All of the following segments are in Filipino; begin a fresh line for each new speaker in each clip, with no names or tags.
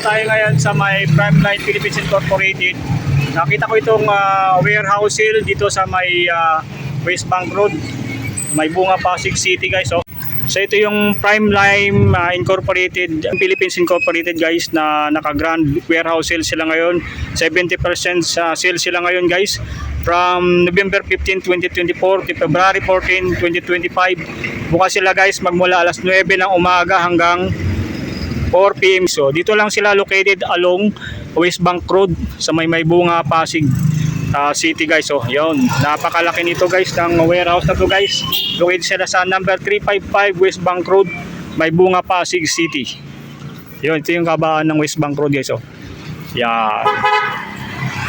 tayo ngayon sa may Primeline Philippines Incorporated. Nakita ko itong warehouse sale dito sa may West Bank Road, may Bunga, Pasig City guys. So ito yung Primeline Incorporated, Philippines Incorporated guys, na naka-grand warehouse sale sila ngayon. 70% sale sila ngayon guys, from November 15, 2024 to February 14, 2025. Bukas sila guys magmula alas 9 ng umaga hanggang 4 PM. So dito lang sila located along West Bank Road sa may Bunga, Pasig City guys. So yun, napakalaki nito guys ng warehouse na to guys. Located sila sa number 355 West Bank Road, may Bunga, Pasig City. Yun, ito yung kabaan ng West Bank Road guys. So yan,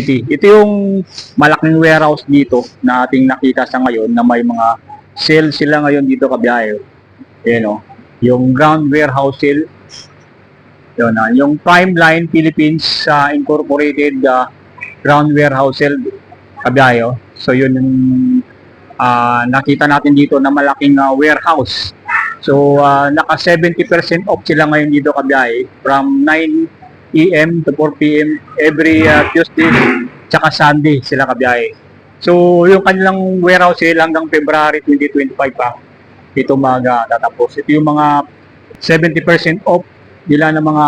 ito yung malaking warehouse dito na ating nakita sa ngayon, na may mga sale sila ngayon dito kabiyahe. Yan o, yung ground warehouse sale. Yun, yung Primeline Philippines Incorporated ground warehouse sale kabiyahe. So yun yung nakita natin dito na malaking warehouse. So naka 70% off sila ngayon dito kabiyahe, from 9 AM to 4 PM every Tuesday tsaka Sunday sila kabiyahe. So yung kanilang warehouse sale hanggang February 2025 pa ito tatapos. Ito yung mga 70% off nila ng mga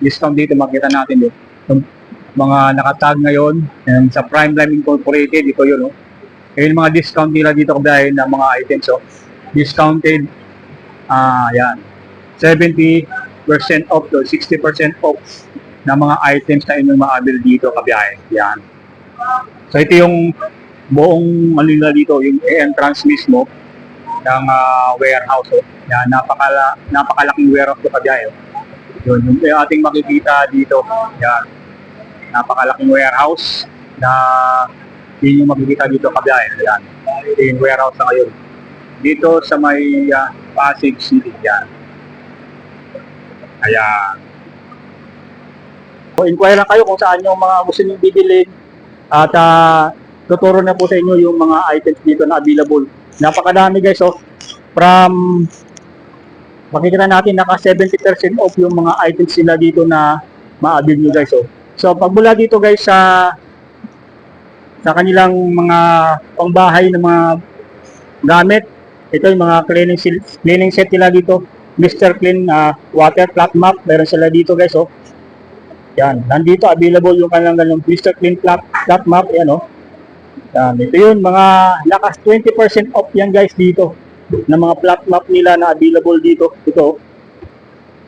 discount dito, makita natin dito. Yung mga nakatag ngayon sa Primeline Incorporated, ito yun. Yung mga discount nila dito kabiyahe ng mga items. So, discounted, yan, 70% off to 60% off ng mga items na inyong maabil dito kabiyahe. Yan. So, ito yung buong nila dito, yung entrance mismo ng warehouse. Yan, napakalaking warehouse ito kabiyahe. Yun, yung ating makikita dito. Yan. Napakalaking warehouse na yun yung makikita dito kabiyahe. Yan. Ito yung warehouse na ngayon. Dito sa may Pasig City. Yan. Ayan. So, inquire lang kayo kung saan yung mga gusto nyo bibilin. At tuturo na po sa inyo yung mga items dito na available. Napakadami guys. So, from makikita natin naka 70% off yung mga items sila dito na ma-avail nyo guys. So pag mula dito guys sa kanilang mga pangbahay ng mga gamit, ito yung mga cleaning set nila dito. Mr. Clean water flat mop, meron sila dito guys. Yan, nandito available yung kanilang ganung Mr. Clean flat mop. Yan yan, ito yun, mga naka 20% off yan guys dito na mga flat map nila na available dito. Ito.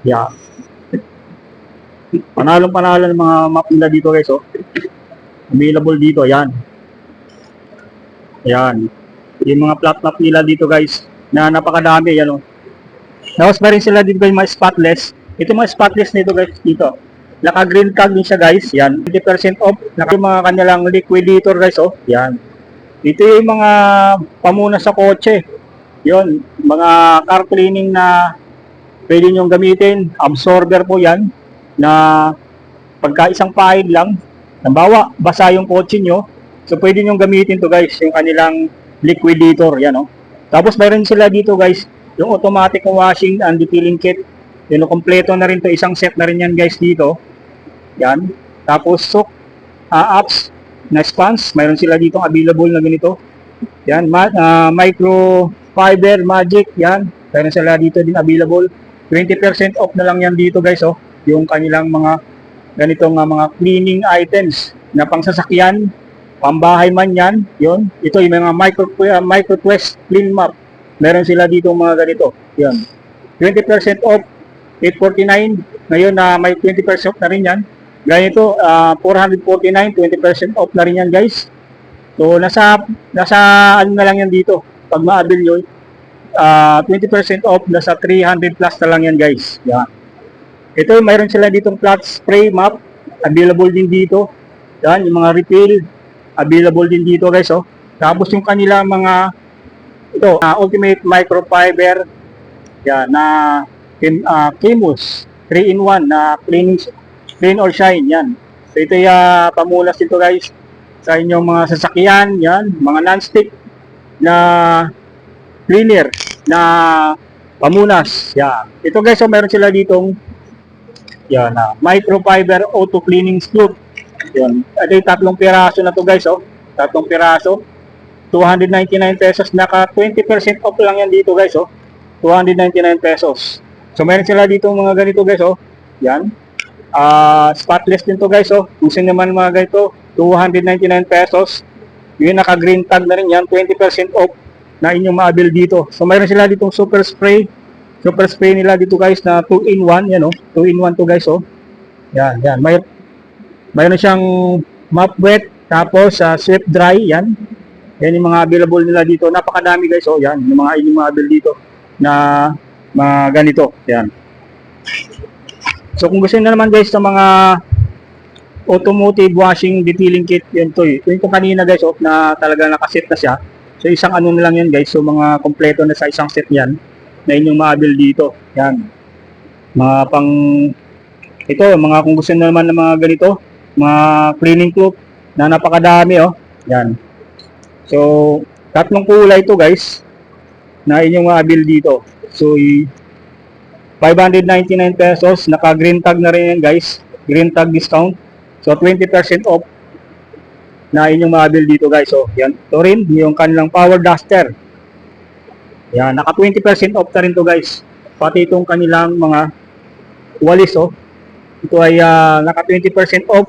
Yeah. Panalo ng mga map nila dito guys. Available dito. Yan. Yan. Yung mga flat map nila dito guys na napakadami. Yan. Tapos pa rin sila dito guys mga spotless. Ito mga spotless nito guys dito. Naka green tag din siya guys. Yan. 20% off. Naka mga kanilang liquidator guys. Yan. Ito yung mga pamuna sa kotse. Yon, mga car cleaning na pwede nyong gamitin. Absorber po yan na pagka isang pahid lang, nabawa, basa yung kotse nyo, so pwede nyong gamitin to guys, yung kanilang liquidator. Yan. Tapos mayroon sila dito guys, yung automatic washing and detailing kit. Yun, kompleto na rin to, isang set na rin yan guys dito. Yan. Tapos soak, apps na sponge, mayroon sila dito available na ganito. Yan, microfiber magic, yan. Meron sila dito din available. 20% off na lang yan dito guys. Yung kanilang mga ganitong mga cleaning items na pangsasakyan, pambahay man yan. Yun. Ito yung mga micro twist clean mop. Meron sila dito mga ganito. Yan. 20% off, 849. Ngayon na may 20% off na rin yan. Ganito, 449, 20% off na rin yan guys. So, nasa ano na lang yan dito. Pag ma-avail nyo, 20% off, nasa 300 plus na lang yan guys. Yan. Ito, mayroon sila ditong flat spray mop. Available din dito. Yan, yung mga refill. Available din dito guys. Tapos yung kanila mga, ito, ultimate microfiber. Yan, na Chemus 3-in-1 na clean or shine. Yan. So, ito yung pamulas dito guys sa inyong mga sasakyan, yan, mga non-stick na cleaner na pamunas. Yan. Ito guys, meron sila ditong Yan, microfiber auto cleaning scoop. Yan. Ito yung tatlong piraso na to guys, oh. Tatlong piraso. 299 pesos. Naka 20% off lang yan dito guys, oh. 299 pesos. So meron sila dito mga ganito guys, oh. Yan. Spotless din to guys, oh. Kung sino naman mga ganito, 299 pesos. Yung naka green tag na rin yan, 20% off na inyong maabil dito. So mayroon sila ditong super spray. Super spray nila dito guys na 2-in-1, yan, oh. 2-in-1 to guys, oh. Yan, yan. Mayroon siyang mop wet, tapos sweep dry, yan. Yan yung mga available nila dito. Napakadami guys, oh. Yan, yung mga inyong maabil dito na mga ganito, yan. So kung gusto niyo naman guys sa mga automotive washing detailing kit, yan to eh. Ito kanina guys, oh, na talaga nakaset na siya. So isang ano na lang yan guys. So mga kompleto na sa isang set yan na inyong maabil dito. Yan. Mga pang ito, mga kung gusto nyo naman ng mga ganito, mga cleaning cloth na napakadami, oh. Yan. So tatlong kulay ito guys na inyong maabil dito. So 599 pesos, naka green tag na rin yan guys. Green tag discount. So 20% off na inyong maabil dito guys. So yan, ito rin yung kanilang power duster. Yan, naka 20% off na rin to guys. Pati itong kanilang mga walis, oh. Ito ay naka 20% off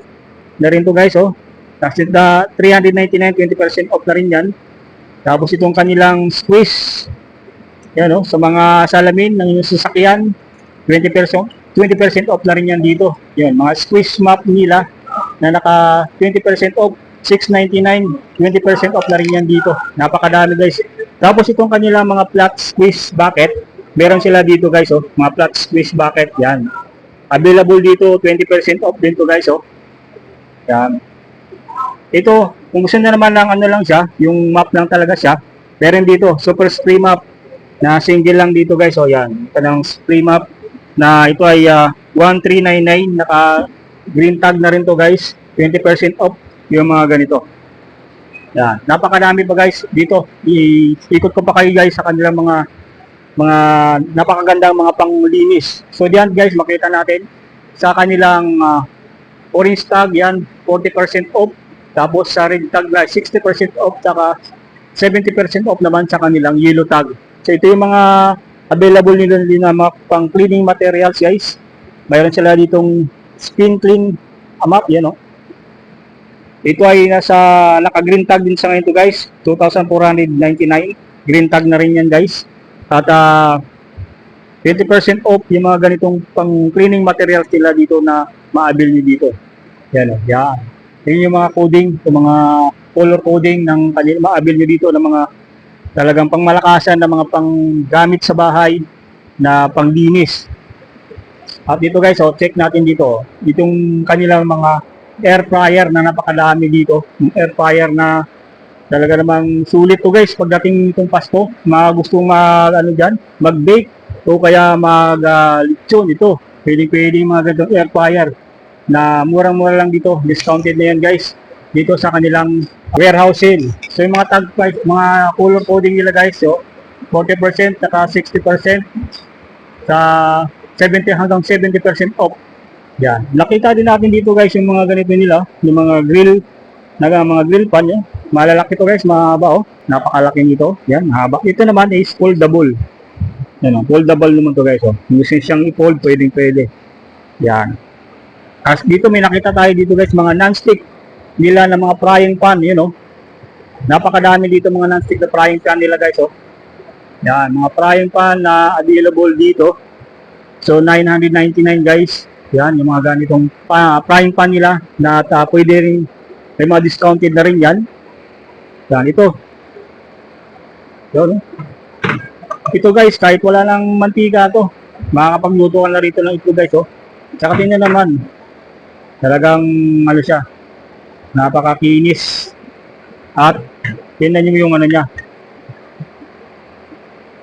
na rin to guys, oh. Tapos 399, 20% off na rin yan. Tapos itong kanilang squeeze. Yan, oh, sa mga salamin ng inyong sasakyan, 20% off na rin yan dito. Yan, mga squeeze map nila na naka 20% off, 699, 20% off na rin yan dito. Napakadami guys. Tapos itong kanilang mga flat squeeze bucket, meron sila dito guys, oh, mga flat squeeze bucket, yan. Available dito, 20% off din to guys, oh. Yan. Ito, kung gusto na naman lang ano lang siya, yung map lang talaga siya, meron dito, super spray map na single lang dito guys, oh, yan. Ito ng spray map na ito ay 1399, naka green tag na rin to guys, 20% off yung mga ganito. Yan, napakadami pa guys dito. Ikot ko pa kayo guys sa kanilang mga napakagandang mga panglinis. So diyan guys, makita natin sa kanilang orange tag, yan 40% off. Tapos sa red tag na 60% off, saka 70% off naman sa kanilang yellow tag. So ito yung mga available nila na mga pang cleaning materials guys. Mayroon sila ditong skin clean map, yan, oh. Ito ay naka green tag din sa ngayon to guys, 2,499. Green tag na rin yan guys. At 20% off yung mga ganitong pang cleaning materials nila dito na maabil nyo dito. Yan, oh. Yan. Yun yung mga coding, yung mga color coding ng maabil nyo dito ng mga talagang pangmalakasan na mga panggamit sa bahay na panglinis. At dito guys, oh, check natin dito. Itong kanilang mga air fryer na napakadami dito. Yung air fryer na talaga namang sulit to guys pagdating itong Pasko. Mga gustong mag-bake o kaya mag-lechon ito. Pwede mga ganitong air fryer na murang-mura lang dito. Discounted na yan guys dito sa kanilang warehouse sale. So yung mga tag price, mga color coding nila guys, so 40% saka 60% sa 70 hanggang 70% off. Yan. Nakita din natin dito guys yung mga ganito nila, yung mga mga grill pan yan. Malalaki to guys, mahaba, oh. Napakalaki nito. Yan, mahaba. Ito naman is foldable. Yan, oh. Foldable naman to guys, oh. Kung gusto siyang i-fold, pwede. Yan. As dito may nakita tayo dito guys, mga non-stick nila na mga frying pan, yun, oh. Napakadami dito mga non-stick na frying pan nila guys, oh. Yan, mga frying pan na available dito. So 999 guys. Yan, yung mga ganitong frying pan nila na pwede rin, may mga discounted na rin yan. Yan, ito. Yan, ito guys, kahit wala nang mantika to, makakapagluto ka na rito ng ito guys, oh. Tsaka tingnan naman, talagang ano siya, napakakinis. At tingnan nyo yung ano niya,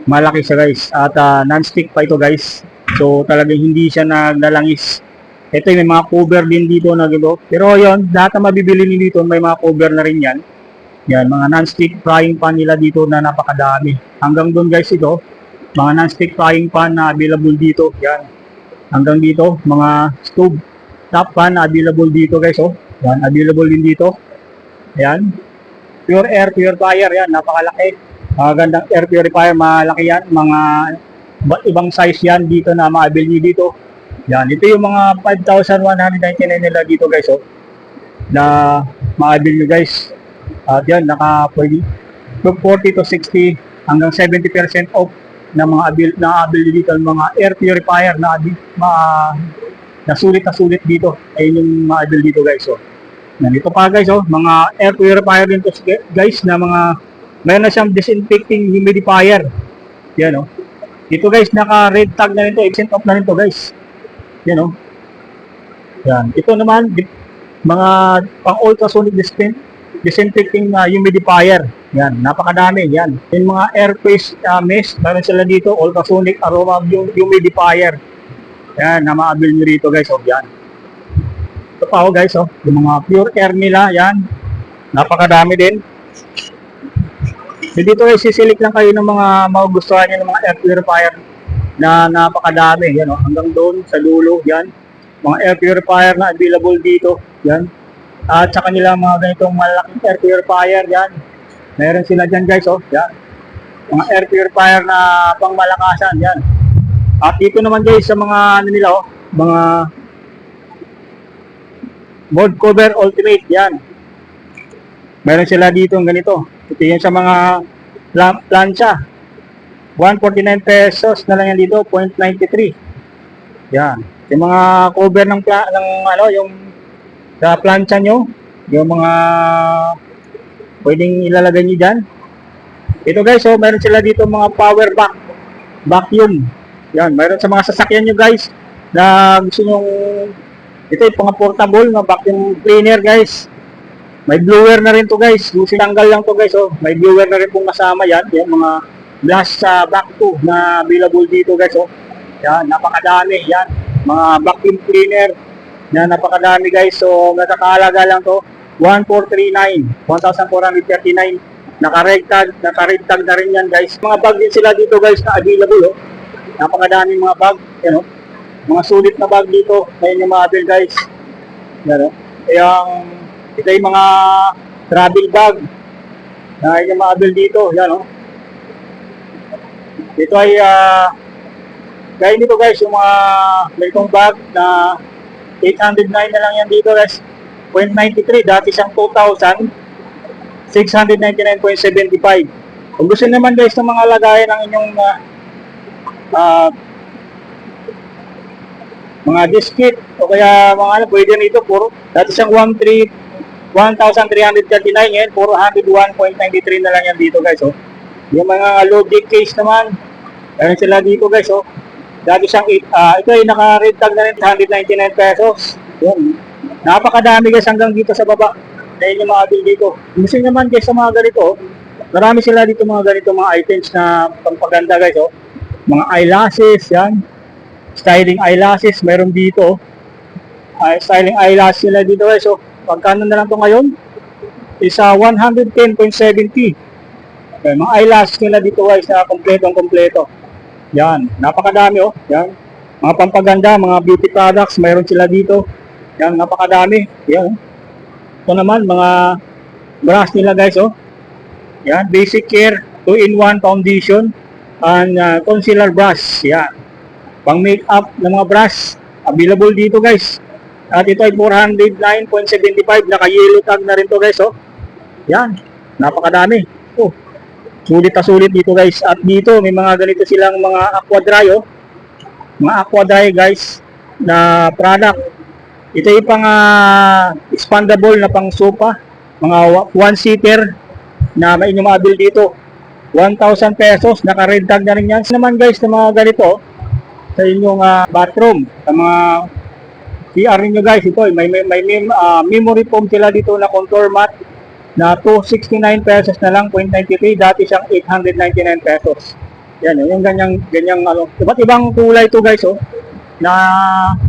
malaki siya guys. At non-stick pa ito guys. So talagang hindi siya naglalangis. Ito may mga cover din dito na gito. Pero yon, lahat na mabibili nyo dito may mga cover na rin yan. Yan, mga non-stick frying pan nila dito na napakadami. Hanggang doon guys ito, mga non-stick frying pan na available dito. Yan. hanggang dito, mga stove, top fan na available dito guys, oh. Yan, available din dito. Ayan. Pure air purifier, yan, napakalaki. Gandang air purifier, malaki yan. Mga ibang size yan dito na ma-avail nyo dito. Yan, ito yung mga 5,199 nila dito guys, oh. Na ma-avail nyo guys. At yan, pwede from 40 to 60 hanggang 70% off na mga avail dito ng mga air purifier na sulit dito. Ayun yung ma-avail dito guys, oh. Nandito pa guys, oh, mga air purifier din to guys na meron na siyang disinfecting humidifier. Yan, oh. Dito guys, naka-red tag na nito, % off na nito guys. Yan, oh. Yan. Ito naman, mga pang-ultrasonic disinfecting humidifier. Yan, napakadami. Yan. Yung mga airface mist, meron sila dito, ultrasonic aroma humidifier. Yan, na ma-avail nyo rito guys, oh. Yan. Ito pa, oh, guys, oh. Yung mga pure air nila, yan. Napakadami din. So, dito guys, sisilik lang kayo ng mga magugustuhan nyo ng mga air purifier na napakadami. Yan, oh. Hanggang doon sa dulo, yan. Mga air purifier na available dito, yan. At sa kanila mga ganitong malaking air purifier, yan. Meron sila dyan guys, oh. Yan. Mga air purifier na pangmalakasan, yan. At dito naman guys, sa mga ano nila, oh. Mga board cover ultimate, yan. Meron sila dito ng ganito. Ito yung sa mga plancha. 149 pesos na lang yan dito, 0.93. Yan. Yung mga cover ng yung sa plancha nyo, yung mga pwedeng ilalagay nyo dyan. Ito guys, oh, meron sila dito mga power vacuum. Yan, meron sa mga sasakyan nyo guys na gusto nyo, ito yung mga portable na vacuum cleaner guys. May blower na rin to guys. Gusto tanggal lang to guys, oh. May blower na rin pong masama yan. Yan, mga blast back to na available dito guys, oh. Yan, napakadami. Yan, mga vacuum cleaner na napakadami guys. So, nakakalaga lang to. 1,439. 1,439. Naka-red tag na rin yan guys. Mga bag din sila dito guys na available, oh. Napakadami mga bag. Yan, oh. Mga sulit na bag dito. Ayan yung mga avail guys. Yan, oh. Ito yung mga travel bag na yung mga avail dito. Yan, oh. Ito ay gaya nito guys, yung mga ganitong bag na 809 na lang yan dito guys. 0.93, dati siyang 2,699.75. Kung gusto naman guys ng mga lagayan ng inyong mga diskit o kaya mga ano, pwede nito puro. Dati siyang 1,339 ngayon, puro 101.93 na lang yan dito guys, oh. Yung mga logic case naman, meron sila dito guys, oh. Dati siyang ito ay naka-red tag na rin, 199 pesos. Yun. Napakadami guys hanggang dito sa baba. Dahil yung mga bill dito. Gusto naman guys sa mga ganito, oh. Marami sila dito mga ganito mga items na pangpaganda guys, oh. Mga eyelashes, yan. Styling eyelashes, meron dito, oh. Styling eyelashes nila dito guys, oh. Pagkano na lang to ngayon? Isa 110.70. Okay, mga eyelashes nila dito guys na kompleto. Yan, napakadami, oh. Yan. Mga pampaganda, mga beauty products, mayroon sila dito. Yan, napakadami. Yan. Ito naman, mga brush nila guys, oh. Yan, basic care, 2-in-1 foundation, and concealer brush. Yan. Pang makeup ng mga brush, available dito guys. At ito ay 409.75, naka-yellow tag na rin to guys, oh. Yan, napakadami. Oh, sulit na sulit dito guys. At dito, may mga ganito silang mga aqua dry, oh. Mga aqua dry guys, na product. Ito yung pang expandable na pang sofa, mga one-seater na may inyong mabil dito. 1,000 pesos, naka-red tag na rin yan. Naman guys, na mga ganito, sa inyong bathroom, sa mga CR ninyo guys, ito may memory foam sila dito na contour mat na 269 pesos na lang, 0.93, dati siyang 899 pesos. Yan, yung ganyang ano, iba't ibang kulay to guys, oh, na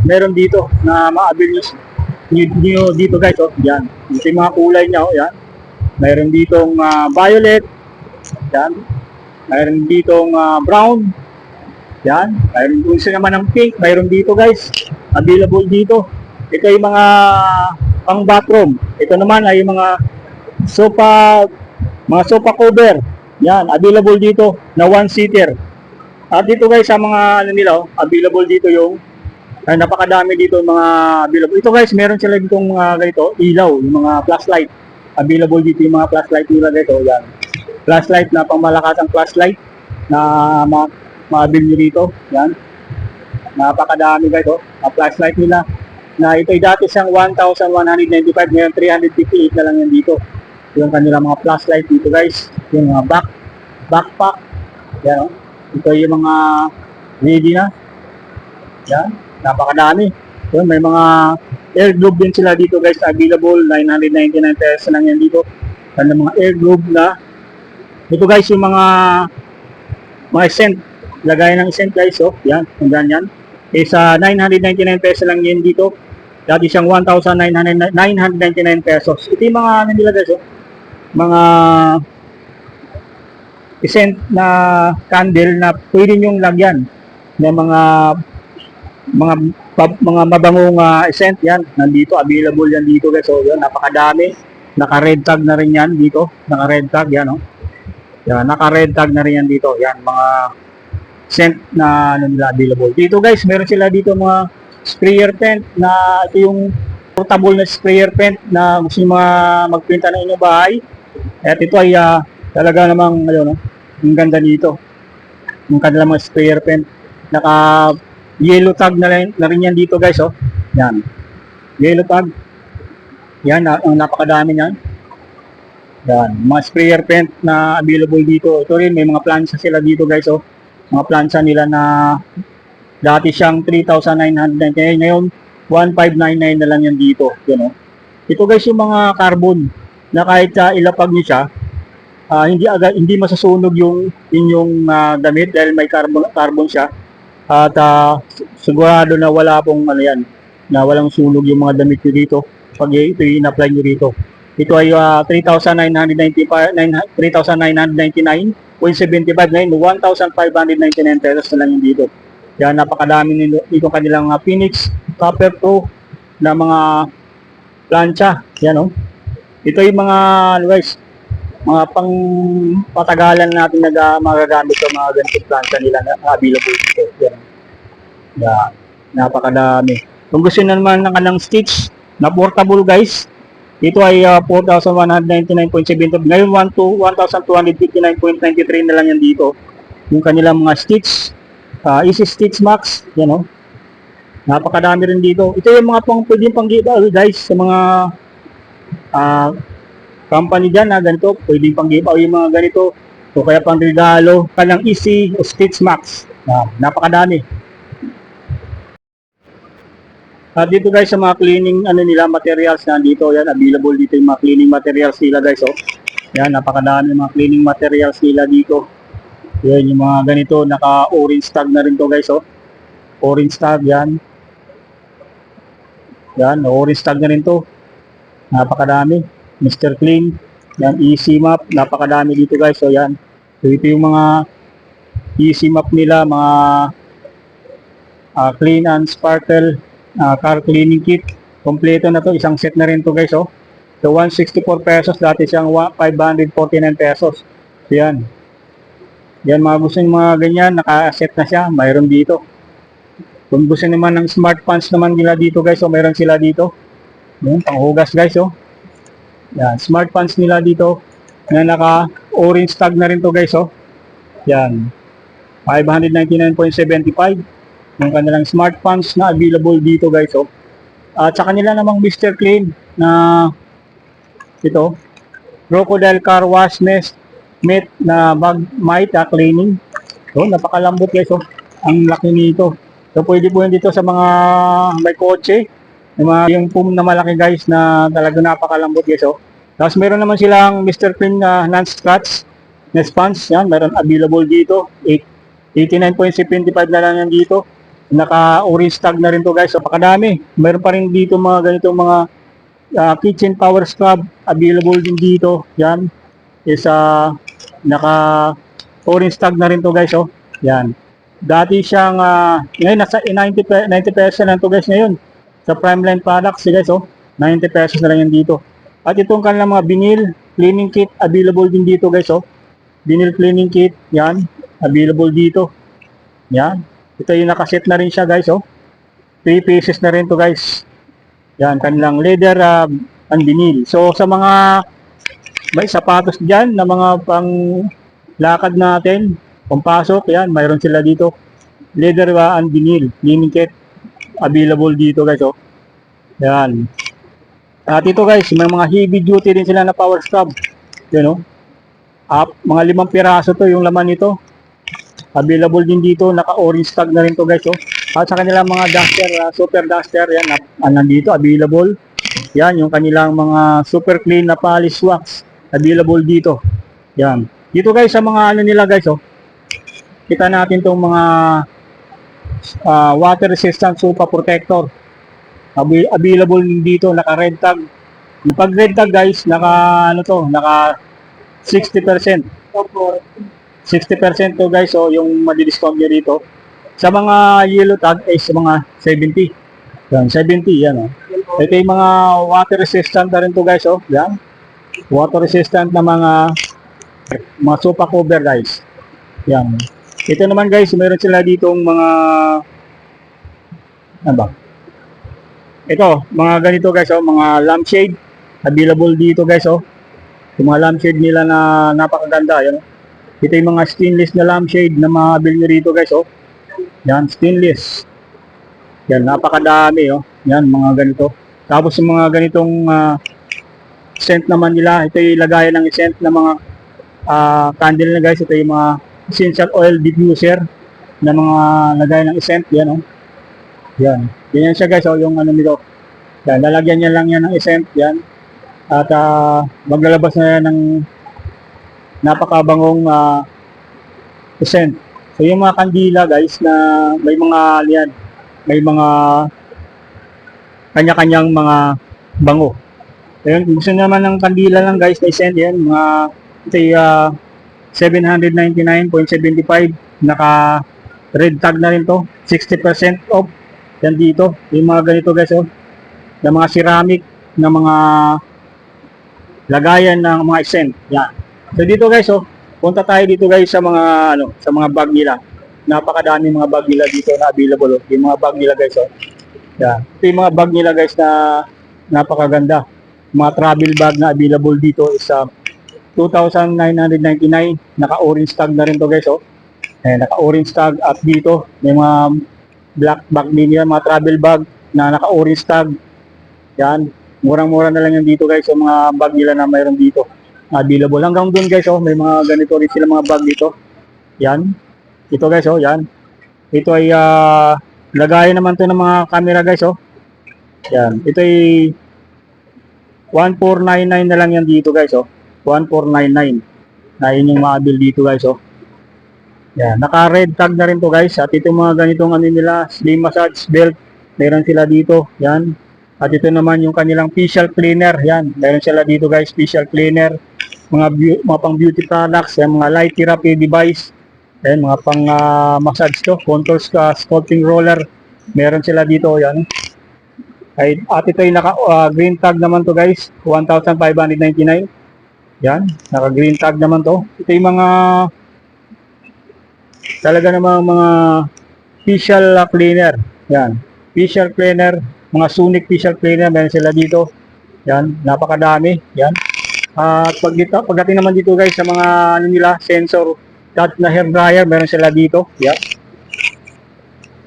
meron dito na ma-avail nyo dito guys, oh. Yan, ito yung mga kulay niya, oh. Yan, meron ditong violet, yan, meron ditong brown,
Yan. Mayroon gusto naman ng pink. Mayroon dito guys. Available dito. Ito yung mga pang bathroom. Ito naman ay mga sofa cover. Yan. Available dito na one-seater. At dito guys sa mga ano nila, available dito yung napakadami dito yung mga available. Ito guys, meron sila ditong mga ganito, ilaw, yung mga flashlight. Available dito yung mga flashlight nila dito. Yan. Flashlight na pangmalakasang flashlight na ma-avail nyo dito. Yan. Napakadami guys, oh. Ang flashlight nila na ito ay dati siyang 1,195, ngayon 358 na lang yan dito. Yung kanilang mga flashlight dito guys. Yung mga backpack. Yan, oh. Ito yung mga ready na. Yan. Napakadami. Yun, may mga air globe din sila dito guys, available, 999 pesos lang yan dito. Kaya mga air globe na ito guys, yung mga scent, lagay ng scent guys, oh, yan, kung yan is 999 pesos lang yan dito. Dati siyang 1,999 pesos. Ito yung mga ano nila guys, oh, mga scent na candle na pwede nyong lagyan ng mga mabangong scent. Yan, nandito, available yan dito guys. So yan, napakadami. Naka-red tag na rin yan dito. Naka-red tag yan, oh. Yan, naka-red tag na rin yan dito. Yan, mga scent na ano nila available. Dito guys, meron sila dito mga sprayer pen na ito yung portable na sprayer pen na gusto nyo magpinta ng inyong bahay. At ito ay talaga namang ano, no, ang ganda dito. Yung kanilang mga sprayer pen. Naka yellow tag na rin yan dito guys, oh. Yan. Yellow tag. Yan, ang napakadami niyan. Yan, mga sprayer pen na available dito. Ito rin, may mga plancha sila dito guys, oh. Mga plancha nila na dati siyang 3,999, ngayon 1,599 na lang yan dito. Yan, oh. Ito guys yung mga carbon na kahit ilapag niyo siya, hindi masasunog yung inyong damit dahil may carbon siya. At sigurado na wala pong ano yan, na walang sunog yung mga damit nyo dito pag ito in-apply nyo dito. Ito ay 3,999.75, ngayon 1,599 pesos na lang yung dito. Yan, napakadami nito kanilang Phoenix Copper Pro na mga plancha. Yan, oh. Ito yung mga ano guys, mga pang patagalan natin na magagamit sa mga ganitong plancha nila na available dito. Yan. Yan. Napakadami. Kung gusto naman ng kanang stitch na portable guys, ito ay 4,199.70. Ngayon 1,259.93 na lang yan dito. Yung kanilang mga stitch, Easy Stitch Max, yan, oh. Napakadami rin dito. Ito yung mga pwedeng pang-giveaway guys sa mga company dyan na ganito, pwedeng pang-giveaway yung mga ganito o kaya pang regalo, kanyang Easy Stitch Max. Napakadami. At dito guys sa mga cleaning ano nila materials na dito, yan available dito yung mga cleaning materials nila guys, oh. Yan, napakadami mga cleaning materials nila dito. Yan yung mga ganito, naka-orange tag na rin to guys, oh. Orange tag yan. Yan, orange tag na rin to. Napakadami. Mr. Clean, yan, Easy Map, napakadami dito guys. So yan, so ito yung mga Easy Map nila, mga clean and sparkle car cleaning kit. Kompleto na to, isang set na rin to guys, oh. So 164 pesos, dati siyang 549 pesos. So yan, yan mga gusto yung mga ganyan, naka-set na siya, mayroon dito. Kung gusto naman ng smart pants naman nila dito guys, so mayroon sila dito. Yan, panghugas guys, oh. Yan, smart pants nila dito na naka-orange tag na rin to guys, oh. Yan, 599.75 yung kanilang smart pants na available dito guys, oh. At sa kanila namang Mr. Clean na ito, Crocodile Car Wash Nest Met na bag mite cleaning. So, napakalambot guys, oh. Ang laki nito. So, pwede po yan dito sa mga may kotse. Yung foam na malaki guys na talaga napakalambot guys, oh. Tapos meron naman silang Mr. Clean na non-scratch na sponge. Yan, meron available dito. 89.75 na lang yan dito. Naka-orange tag na rin to guys. So, pakadami. Meron pa rin dito mga ganitong mga kitchen power scrub. Available din dito. Yan. Is naka-orange tag na rin to guys, oh. Yan. Dati siyang, ngayon nasa 90 pesos na lang to guys ngayon. Sa Primeline products, guys, 90 pesos na lang yan dito. At itong kanilang mga vinyl cleaning kit, available din dito guys, Vinyl cleaning kit, yan, available dito. Yan. Ito yung nakaset na rin siya guys, 3 pieces na rin to guys. Yan, kanilang leather and vinyl. So, sa mga may sapatos dyan na mga pang lakad natin, pampasok, yan, mayroon sila dito. Leather and vinyl, cleaning kit, available dito guys, Yan. At ito guys, may mga heavy duty din sila na power scrub. Yan, mga 5 piraso to yung laman nito. Available din dito, naka-orange tag na rin to guys, At sa kanilang mga duster, super duster, yan, nandito, available. Yan, yung kanilang mga super clean na polish wax, available dito. Yan. Dito guys, sa mga ano nila guys, kita natin tong mga water resistant sofa protector. Available din dito, naka-red tag. Pag red tag guys, naka 60%. 60% to guys, yung madi-discount nyo dito. Sa mga yellow tag ay sa mga 70. Yan, 70 yan, Ito yung mga water resistant na rin to guys, Yan. Water resistant na mga sofa cover guys. Yan. Ito naman guys, meron sila ditong mga ano ba? Ito, mga ganito guys, mga lampshade available dito guys, yung mga lampshade nila na napakaganda, yan. Ito yung mga stainless na lampshade na mabili nyo rito guys, Yan, stainless. Yan, napakadami, Yan, mga ganito. Tapos yung mga ganitong scent naman nila, ito yung lagayan ng scent na mga candle na guys. Ito yung mga essential oil diffuser na mga lagayan ng scent, yan, Yan. Ganyan siya guys, yung ano nito. Yan, lalagyan niya lang yan ng scent, yan. At maglalabas na yan ng napakabangong scent. So yung mga kandila guys na may mga yan, may mga kanya-kanyang mga bango. Ayun, gusto naman ng kandila lang guys na scent yan, mga ito yung 799.75, naka red tag na rin to, 60% off. Yan dito, yung mga ganito guys, na mga ceramic, na mga lagayan ng mga scent. Yan. So dito guys, punta tayo dito guys sa mga sa mga bag nila. Napakadami mga bag nila dito na available, Yung mga bag nila guys, Yan. Ito yung mga bag nila guys na napakaganda. Mga travel bag na available dito is 2,999, naka-orange tag na rin to guys, naka-orange tag. At dito may mga black bag din yan, mga travel bag na naka-orange tag. Yan, murang-mura na lang yan dito guys, yung mga bag nila na mayroon dito available. Hanggang doon guys, may mga ganito rin sila mga bag dito. Yan, ito guys, yan. Ito ay lagayan naman to ng mga camera guys, Yan, ito ay 1499 na lang yan dito guys, 1499 na yun yung mga bill dito guys, Yan, naka-red tag na rin to guys. At ito mga ganitong ano nila, slim massage belt, meron sila dito. Yan. At ito naman yung kanilang facial cleaner. Yan, meron sila dito guys, facial cleaner. Mga pang beauty products, yan, mga light therapy device. Yan, mga pang massage to, contour sculpting roller. Meron sila dito, yan. At ito yung naka green tag naman to guys, 1,599. Yan, naka green tag naman to. Ito yung mga talaga namang mga facial cleaner. Yan, facial cleaner, mga Sonic facial cleaner, meron sila dito. Yan, napakadami. Yan. At pagdating naman dito guys sa mga ano nila, sensor touch na hair dryer, meron sila dito. Yan.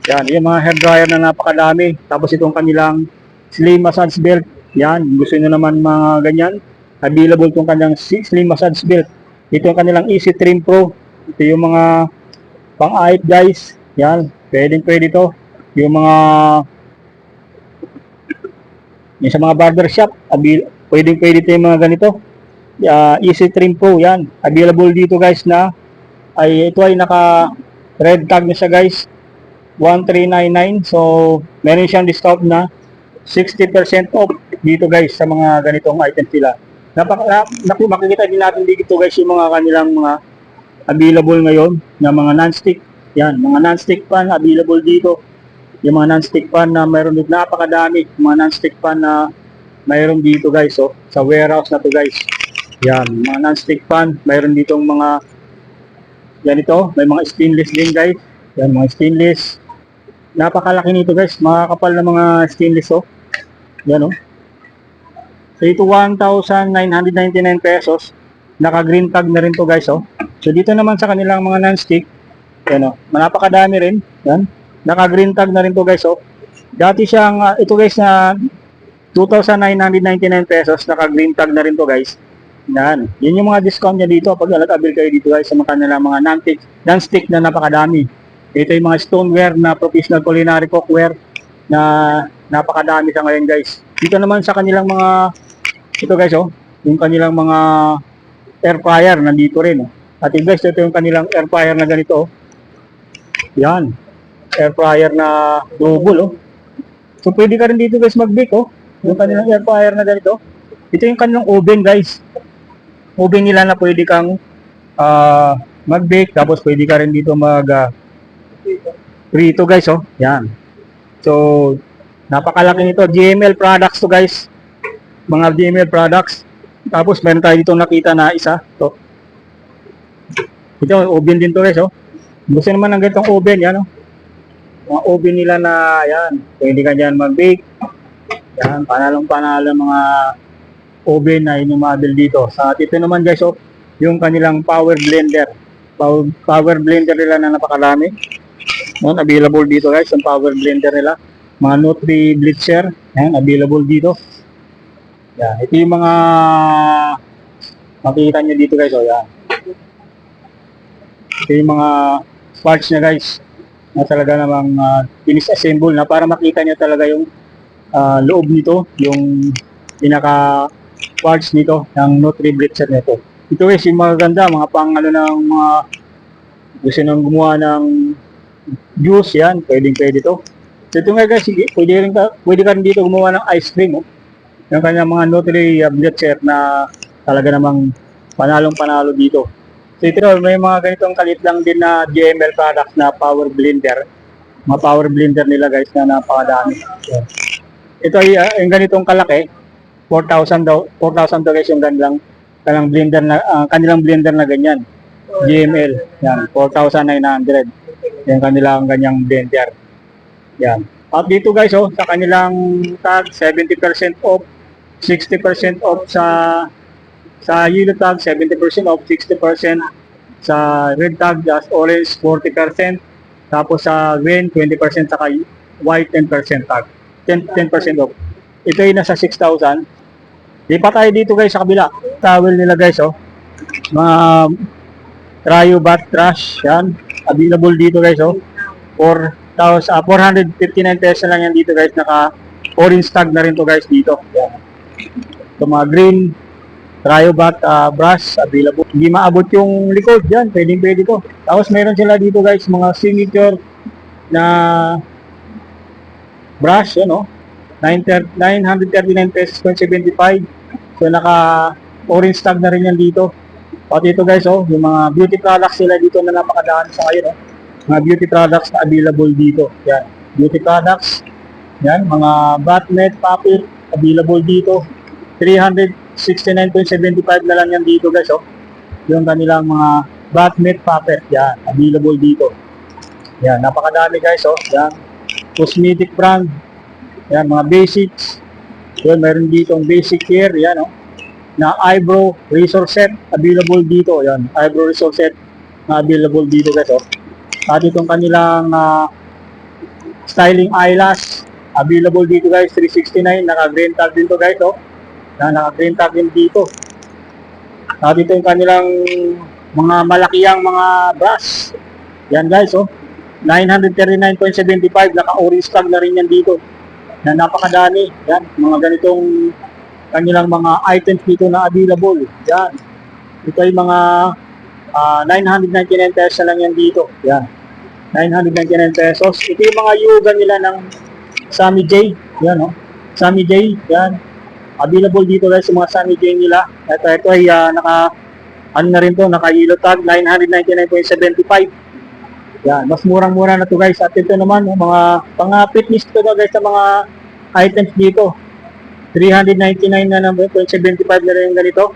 Yan, yung mga hair dryer na napakadami. Tapos itong kanilang slim massage belt. Yan, gusto niyo naman mga ganyan, available itong kanilang slim massage belt. Ito yung kanilang Easy Trim Pro. Ito yung mga pang-ahit guys. Yan, pwede to. Yung sa mga barbershop, pwede ito yung mga ganito. Easy Trim Pro, yan. Available dito guys na ito ay naka red tag na siya guys. 1399. So, meron siyang discount na 60% off dito guys sa mga ganitong items nila. Makikita din natin dito guys yung mga kanilang mga available ngayon na mga non-stick. Yan, mga non-stick pan available dito. Yung mga non-stick pan na mayroon dito, napakadami. Mga non-stick pan na mayroon dito guys, oh, sa warehouse na to guys. Yan, mga non-stick pan, mayroon ditong mga ganito, may mga stainless din guys. Yan, mga stainless. Napakalaki nito guys, makakapal na mga stainless, oh. Yan, oh. So ito 1,999 pesos. Naka-green tag na rin to guys, oh. So dito naman sa kanilang mga non-stick, yan, oh, napakadami rin. Yan. Naka-green tag na rin to guys, oh. Dati siyang ito guys na 2,999 pesos, naka-green tag na rin to guys. Yan. Yun yung mga discount niya dito pag nag-avail kayo dito guys sa mga kanilang mga non-stick na napakadami. Ito yung mga stoneware na professional culinary cookware na napakadami sa ngayon guys. Dito naman sa kanilang mga ito guys, oh, yung kanilang mga air fryer nandito rin, oh. At guys, ito yung kanilang air fryer na ganito, oh. Yan. Air fryer na double, oh. So pwede ka rin dito guys mag-bake, oh. Yung kanilang air fryer na ganito. Ito yung kanilang oven guys. Oven nila na pwede kang mag-bake, tapos pwede ka rin dito prito guys, oh. Yan. So napakalaki nito, GML products to guys. Mga GML products. Tapos meron tayo dito nakita na isa, to. Ito oven din to guys, oh. Gusto naman ng ganitong oven, yan, oh. Mga oven nila na yan, pwede ka diyan mag-bake. Yan, panalong-panalo mga oven na inumabel dito. Sa ito naman guys, oh, yung kanilang power blender. Power blender nila na napakarami. Yan, available dito guys, yung power blender nila. Mga Nutri Blitzer, yan, available dito. Yan, ito yung mga makikita nyo dito guys, oh, yan. Ito yung mga parts niya guys, na talaga namang dinisassemble na para makita nyo talaga yung loob nito, yung pinaka parts nito ng Nutri Blitzer nito. Ito guys, yung maganda, mga pang ano ng mga gusto nang gumawa ng juice, yan, pwede to. So ito nga guys, pwede ka rin dito gumawa ng ice cream, oh. Yung kanyang mga Nutri Blitzer na talaga namang panalong-panalo dito. So ito, may mga ganitong kalit lang din na GML products na power blender. Mga power blender nila guys na napakadami. So, ito ay yung ganitong kalaki, 4,000 daw guys yung kanilang blender na kanilang blender na ganyan. GML, yan, 4,900. Yung kanilang ganyang blender. Yan. At dito guys, oh, sa kanilang tag 70% off, 60% off sa yellow tag, 70% off, 60% sa red tag, just orange 40%, tapos sa green 20%, saka white 10% tag, 10% off. Ito ay nasa 6,000. Lipat tayo dito guys sa kabila. Towel nila guys, oh. Mga Cryo Bath Trash, yan. Available dito guys, oh. 459 pesos lang yan dito guys. Naka orange tag na rin to guys dito. Yan. So mga green Cryo Bath brush available. Hindi maabot yung likod, yan. Pwede to. Tapos meron sila dito guys mga signature na brush, yan, oh. 939 pesos 75. So naka orange tag na rin yan dito. At ito guys, oh, yung mga beauty products sila dito na napakadaan sa ngayon, oh. Mga beauty products na available dito. Yan, beauty products. Yan, mga bath net, puppet available dito. 369.75 na lang yan dito guys, oh. Yung kanilang mga bath net, puppet, yan, available dito. Yan, napakadami guys, oh. Yan, cosmetic brand. Yan, mga basics. Yan, meron dito ang basic care, yan, oh, na eyebrow razor set available dito. Yan, eyebrow razor set na available dito guys, oh. At itong kanilang styling eyelash available dito guys, 369, naka green tag din to guys, oh. Naka green tag din dito. At ito yung kanilang mga malakiyang mga brush. Yan guys, oh, 939.75, naka orange tag na rin yan dito. Na napakadami. Yan, mga ganitong kanilang mga items dito na available. Yan. Ito ay mga 999 pesos lang yan dito. Yan. 999 pesos. Ito yung mga yoga nila ng Sammy J. Yan, oh. Sammy J. Yan. Available dito guys sa mga Sammy J nila. Ito ay naka ano na rin to, naka yellow tag, 999.75. Yan, mas murang-mura na to guys. At ito naman, mga fitness to guys sa mga items dito. 399 na naman, 0.75 na rin yung ganito.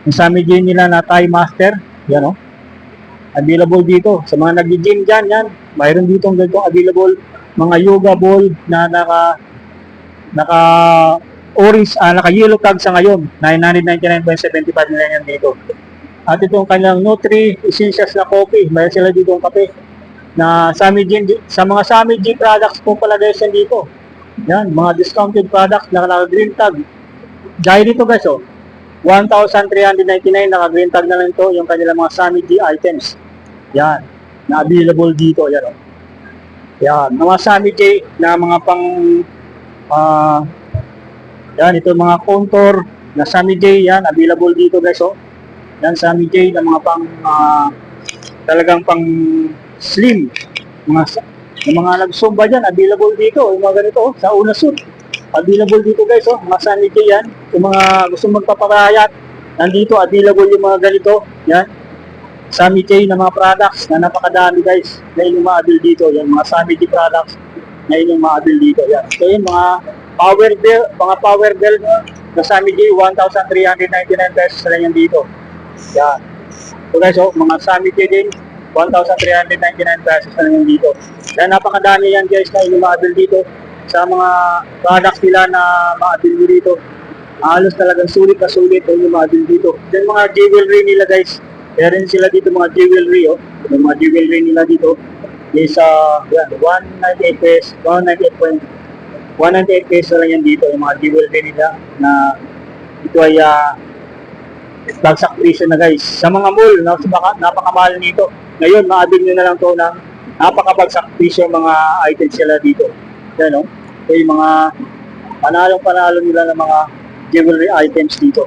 Yung Sammy J nila na Thai Master. Yan o. Available dito. Sa mga nag-gym dyan, yan. Mayroon dito ang ganito available. Mga yoga ball na orange, naka yellow tag sa ngayon. 999.75 nila yan dito. At itong kanilang Nutri Essentials na coffee. Mayroon sila dito ang kape. Na Sammy J, sa mga Sammy J products po pala guys yan dito. Yan, mga discounted products na naka-green tag. Dahil dito guys, 1,399 naka-green tag na lang ito yung kanilang mga Sammy J items. Yan, na available dito. Yan, yan, mga Sammy J na mga pang yan, ito mga contour na Sammy J, yan, available dito guys, Yan, Sammy J na mga pang talagang pang slim. Yung mga nag-zumba dyan, available dito. Yung mga ganito, sa una suit. Available dito guys, mga Sammy J yan. Yung mga gusto magpaparayat, nandito, available yung mga ganito. Yan. Sammy J na mga products na napakadami guys. Na inyong ma-avail dito. Yan, mga Sammy J products na inyong ma-avail dito. Yan. So yun, mga power bell na Sammy J, 1,399 pesos na lang yan dito. Yan. So guys, mga Sammy J din, 1,399 pesos na lang dito. Kaya napakadami yan guys na inyong ma-avail dito sa mga products nila na ma-avail nyo dito. Halos talagang sulit na sulit na inyong ma-avail dito. Then mga jewelry nila guys. Kaya rin sila dito mga jewelry. Yung mga jewelry nila dito is 198 pesos. 198 pesos lang yan dito. Yung mga jewelry nila na ito ay bagsak presyo na guys. Sa mga mall, napakamahal nito. Ngayon, ma-avail nyo na lang to ng napakabagsak presyo mga items sila dito. Yan, so yung mga panalong-panalo nila ng mga jewelry items dito.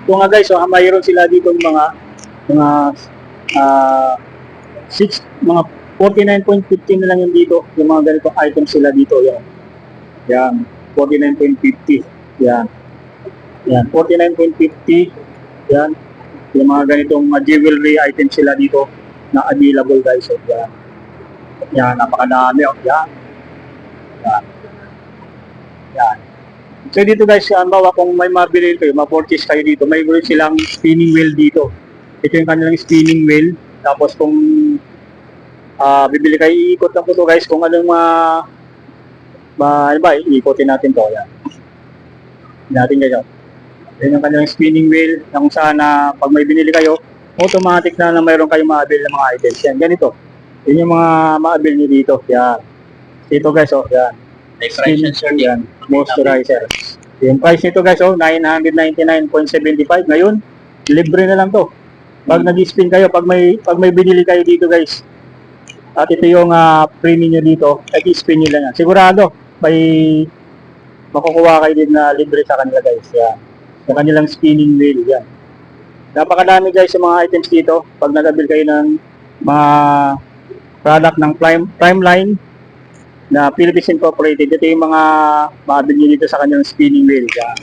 Ito nga guys, mayroon sila dito mga 49.15 na lang yung dito. Yung mga ganitong items sila dito. Yan, 49.50. Yan, 49.50. Yan, yung mga ganitong jewelry items sila dito na available guys. Yan, napakadami. Yan. So dito guys, bawa kung may mabili kayo, ma-purchase kayo dito, may gawin silang spinning wheel dito. Ito yung kanilang spinning wheel. Tapos kung bibili kayo, iikot lang po ito guys kung anong ano ba, iikotin natin to. Yan. Natin guys. Yan yung kanilang spinning wheel kung saan pag may binili kayo, automatic na mayroon kayong ma-avail ng mga items. Yan, ganito. Yan yung mga ma-avail nyo dito. Yan. Ito guys, yan. Yan. Moisturizer. Yung price nito guys, 999.75. Ngayon, libre na lang to. Pag nag-spin kayo, pag may binili kayo dito guys, at ito yung premium nyo dito, at i-spin nyo lang yan. Sigurado, may makukuha kayo din na libre sa kanila guys. Yan. Sa kanilang spinning wheel. Yan. Napakadami guys sa mga items dito. Pag nag-avail kayo ng mga product ng Primeline na Philippines Incorporated, ito yung mga ma-avail nyo dito sa kanilang spinning wheel. Yan.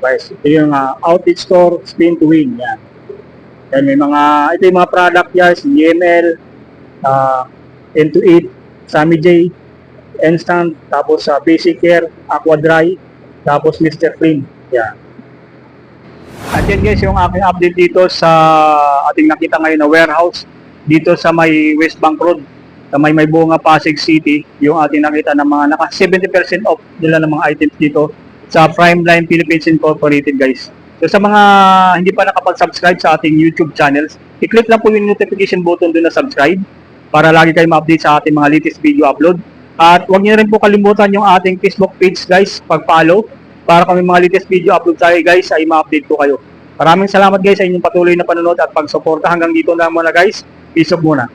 Guys, ito yung outlet store, spin to win. Yan. Yan, may ito yung mga product guys, GML, N28, Sammy J, Instant, tapos Basic Care, Aqua Dry, tapos Mr. Clean. Yan. At yan guys, yung aking update dito sa ating nakita ngayon na warehouse dito sa may West Bank Road, sa may Bunga, Pasig City, yung ating nakita na mga naka 70% off nila ng mga items dito sa Primeline Philippines Incorporated guys. So sa mga hindi pa nakapag-subscribe sa ating YouTube channels, i-click lang po yung notification button doon na subscribe para lagi kayo ma-update sa ating mga latest video upload. At huwag niyo rin po kalimutan yung ating Facebook page guys, pag-follow para kami mga latest video upload tayo guys ay ma-update po kayo. Maraming salamat guys sa inyong patuloy na panonood at pagsuporta. Hanggang dito na muna guys. Peace of muna.